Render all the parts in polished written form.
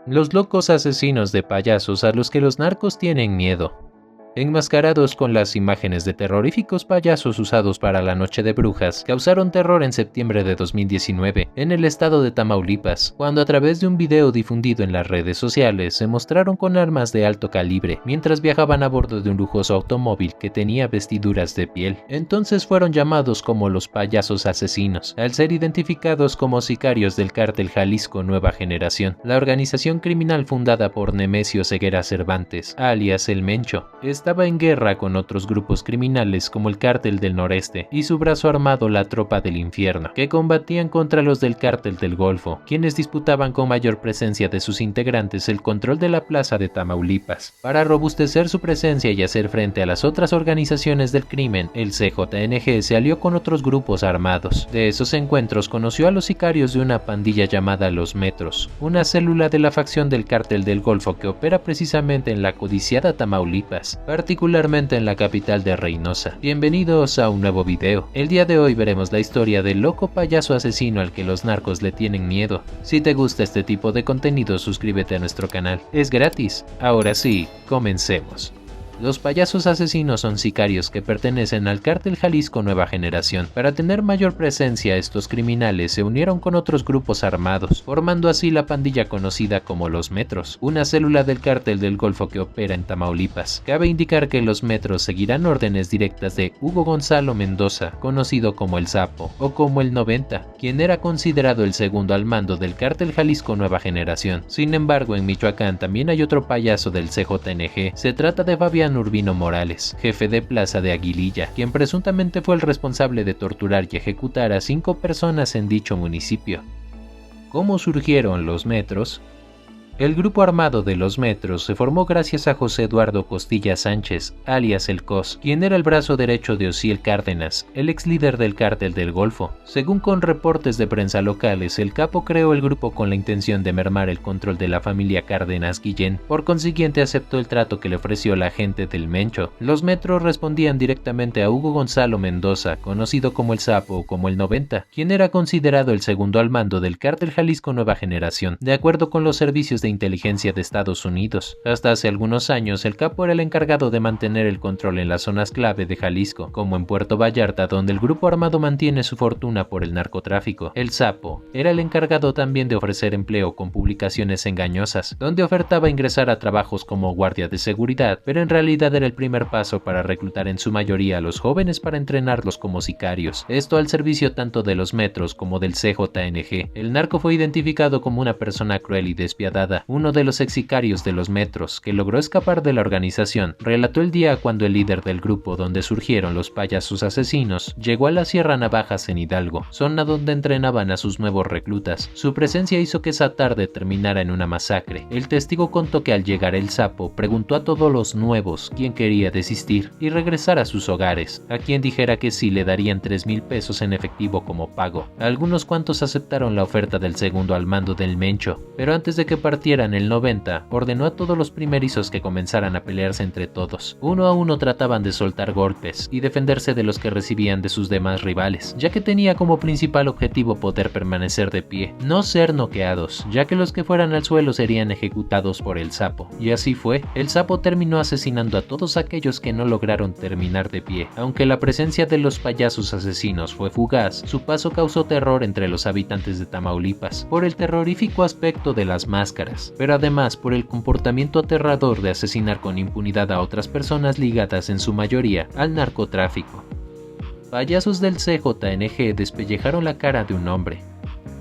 Los locos asesinos de payasos a los que los narcos tienen miedo. Enmascarados con las imágenes de terroríficos payasos usados para la Noche de Brujas, causaron terror en septiembre de 2019 en el estado de Tamaulipas, cuando a través de un video difundido en las redes sociales se mostraron con armas de alto calibre mientras viajaban a bordo de un lujoso automóvil que tenía vestiduras de piel. Entonces fueron llamados como los payasos asesinos, al ser identificados como sicarios del cártel Jalisco Nueva Generación, la organización criminal fundada por Nemesio Ceguera Cervantes, alias El Mencho. Estaba en guerra con otros grupos criminales como el Cártel del Noreste y su brazo armado la Tropa del Infierno, que combatían contra los del Cártel del Golfo, quienes disputaban con mayor presencia de sus integrantes el control de la plaza de Tamaulipas. Para robustecer su presencia y hacer frente a las otras organizaciones del crimen, el CJNG se alió con otros grupos armados. De esos encuentros conoció a los sicarios de una pandilla llamada Los Metros, una célula de la facción del Cártel del Golfo que opera precisamente en la codiciada Tamaulipas, particularmente en la capital de Reynosa. Bienvenidos a un nuevo video. El día de hoy veremos la historia del loco payaso asesino al que los narcos le tienen miedo. Si te gusta este tipo de contenido, suscríbete a nuestro canal. Es gratis. Ahora sí, comencemos. Los payasos asesinos son sicarios que pertenecen al Cártel Jalisco Nueva Generación. Para tener mayor presencia, estos criminales se unieron con otros grupos armados, formando así la pandilla conocida como Los Metros, una célula del Cártel del Golfo que opera en Tamaulipas. Cabe indicar que los Metros seguirán órdenes directas de Hugo Gonzalo Mendoza, conocido como El Sapo, o como el 90, quien era considerado el segundo al mando del Cártel Jalisco Nueva Generación. Sin embargo, en Michoacán también hay otro payaso del CJNG. Se trata de Fabián Urbino Morales, jefe de plaza de Aguililla, quien presuntamente fue el responsable de torturar y ejecutar a 5 personas en dicho municipio. ¿Cómo surgieron los Metros? El grupo armado de Los Metros se formó gracias a José Eduardo Costilla Sánchez, alias El Cos, quien era el brazo derecho de Osiel Cárdenas, el ex líder del Cártel del Golfo. Según con reportes de prensa locales, el capo creó el grupo con la intención de mermar el control de la familia Cárdenas Guillén, por consiguiente aceptó el trato que le ofreció la gente del Mencho. Los Metros respondían directamente a Hugo Gonzalo Mendoza, conocido como El Sapo o como el 90, quien era considerado el segundo al mando del Cártel Jalisco Nueva Generación, de acuerdo con los servicios de inteligencia de Estados Unidos. Hasta hace algunos años, el capo era el encargado de mantener el control en las zonas clave de Jalisco, como en Puerto Vallarta, donde el grupo armado mantiene su fortuna por el narcotráfico. El Sapo era el encargado también de ofrecer empleo con publicaciones engañosas, donde ofertaba ingresar a trabajos como guardia de seguridad, pero en realidad era el primer paso para reclutar en su mayoría a los jóvenes para entrenarlos como sicarios, esto al servicio tanto de los Metros como del CJNG. El narco fue identificado como una persona cruel y despiadada. Uno de los ex sicarios de Los Metros, que logró escapar de la organización, relató el día cuando el líder del grupo donde surgieron los payasos asesinos llegó a la Sierra Navajas en Hidalgo, zona donde entrenaban a sus nuevos reclutas. Su presencia hizo que esa tarde terminara en una masacre. El testigo contó que al llegar El Sapo preguntó a todos los nuevos quién quería desistir y regresar a sus hogares. A quien dijera que sí le darían 3,000 pesos en efectivo como pago. Algunos cuantos aceptaron la oferta del segundo al mando del Mencho, pero antes de que partieran el 90, ordenó a todos los primerizos que comenzaran a pelearse entre todos. Uno a uno trataban de soltar golpes y defenderse de los que recibían de sus demás rivales, ya que tenía como principal objetivo poder permanecer de pie, no ser noqueados, ya que los que fueran al suelo serían ejecutados por El Sapo. Y así fue, El Sapo terminó asesinando a todos aquellos que no lograron terminar de pie. Aunque la presencia de los payasos asesinos fue fugaz, su paso causó terror entre los habitantes de Tamaulipas, por el terrorífico aspecto de las máscaras, pero además por el comportamiento aterrador de asesinar con impunidad a otras personas ligadas en su mayoría al narcotráfico. Payasos del CJNG despellejaron la cara de un hombre.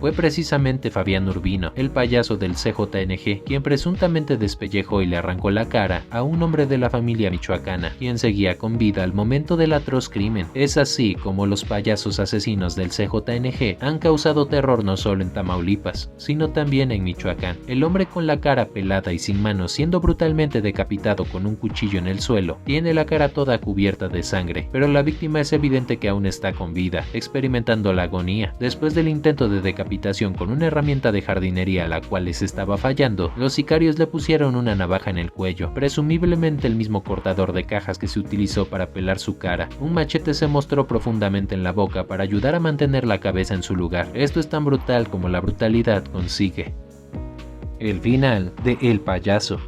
Fue precisamente Fabián Urbino, el payaso del CJNG, quien presuntamente despellejó y le arrancó la cara a un hombre de la familia michoacana, quien seguía con vida al momento del atroz crimen. Es así como los payasos asesinos del CJNG han causado terror no solo en Tamaulipas, sino también en Michoacán. El hombre con la cara pelada y sin manos siendo brutalmente decapitado con un cuchillo en el suelo, tiene la cara toda cubierta de sangre, pero la víctima es evidente que aún está con vida, experimentando la agonía. Después del intento de decapitación con una herramienta de jardinería a la cual les estaba fallando, los sicarios le pusieron una navaja en el cuello, presumiblemente el mismo cortador de cajas que se utilizó para pelar su cara. Un machete se mostró profundamente en la boca para ayudar a mantener la cabeza en su lugar. Esto es tan brutal como la brutalidad consigue. El final de El Payaso.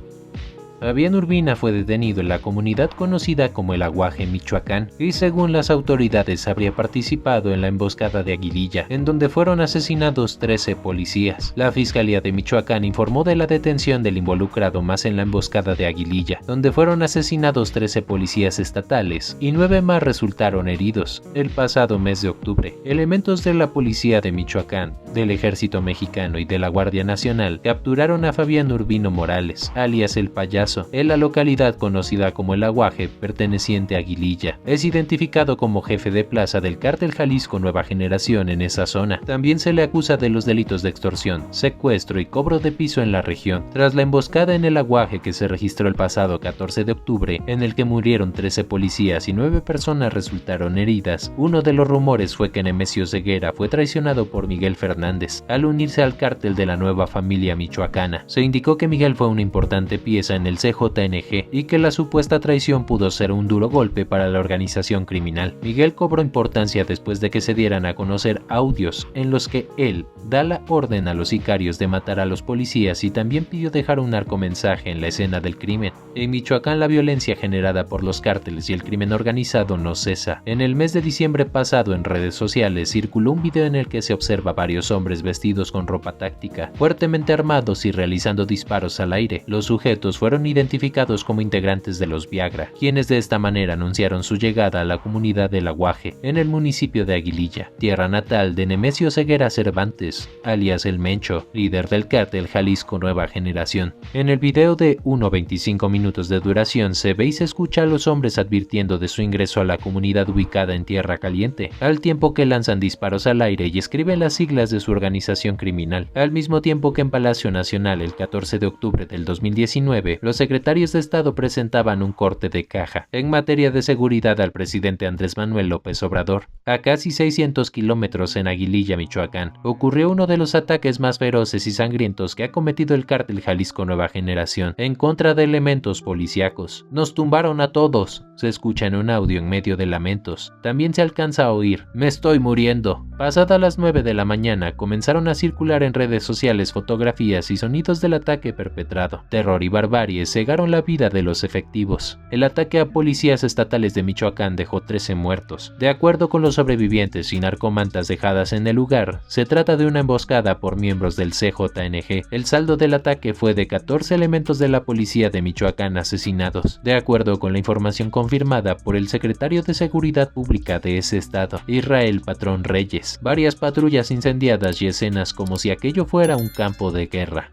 Fabián Urbina fue detenido en la comunidad conocida como El Aguaje, Michoacán, y según las autoridades habría participado en la emboscada de Aguililla, en donde fueron asesinados 13 policías. La Fiscalía de Michoacán informó de la detención del involucrado más en la emboscada de Aguililla, donde fueron asesinados 13 policías estatales y 9 más resultaron heridos. El pasado mes de octubre, elementos de la Policía de Michoacán, del Ejército Mexicano y de la Guardia Nacional capturaron a Fabián Urbino Morales, alias El Payaso, en la localidad conocida como El Aguaje, perteneciente a Aguililla. Es identificado como jefe de plaza del Cártel Jalisco Nueva Generación en esa zona. También se le acusa de los delitos de extorsión, secuestro y cobro de piso en la región. Tras la emboscada en El Aguaje que se registró el pasado 14 de octubre, en el que murieron 13 policías y 9 personas resultaron heridas, uno de los rumores fue que Nemesio Ceguera fue traicionado por Miguel Fernández al unirse al cártel de la Nueva Familia Michoacana. Se indicó que Miguel fue una importante pieza en el CJNG y que la supuesta traición pudo ser un duro golpe para la organización criminal. Miguel cobró importancia después de que se dieran a conocer audios en los que él da la orden a los sicarios de matar a los policías y también pidió dejar un narcomensaje en la escena del crimen. En Michoacán la violencia generada por los cárteles y el crimen organizado no cesa. En el mes de diciembre pasado en redes sociales circuló un video en el que se observa varios hombres vestidos con ropa táctica, fuertemente armados y realizando disparos al aire. Los sujetos fueron identificados como integrantes de los Viagra, quienes de esta manera anunciaron su llegada a la comunidad del Aguaje, en el municipio de Aguililla, tierra natal de Nemesio Ceguera Cervantes, alias El Mencho, líder del cártel Jalisco Nueva Generación. En el video de 1:25 minutos de duración se ve y se escucha a los hombres advirtiendo de su ingreso a la comunidad ubicada en Tierra Caliente, al tiempo que lanzan disparos al aire y escriben las siglas de su organización criminal. Al mismo tiempo que en Palacio Nacional el 14 de octubre del 2019, los secretarios de Estado presentaban un corte de caja en materia de seguridad al presidente Andrés Manuel López Obrador. A casi 600 kilómetros en Aguililla, Michoacán, ocurrió uno de los ataques más feroces y sangrientos que ha cometido el cártel Jalisco Nueva Generación en contra de elementos policíacos. Nos tumbaron a todos, se escucha en un audio en medio de lamentos. También se alcanza a oír, me estoy muriendo. Pasadas las 9 de la mañana comenzaron a circular en redes sociales fotografías y sonidos del ataque perpetrado. Terror y barbarie cegaron la vida de los efectivos. El ataque a policías estatales de Michoacán dejó 13 muertos. De acuerdo con los sobrevivientes y narcomantas dejadas en el lugar, se trata de una emboscada por miembros del CJNG. El saldo del ataque fue de 14 elementos de la policía de Michoacán asesinados, de acuerdo con la información confirmada por el secretario de Seguridad Pública de ese estado, Israel Patrón Reyes. Varias patrullas incendiadas y escenas como si aquello fuera un campo de guerra.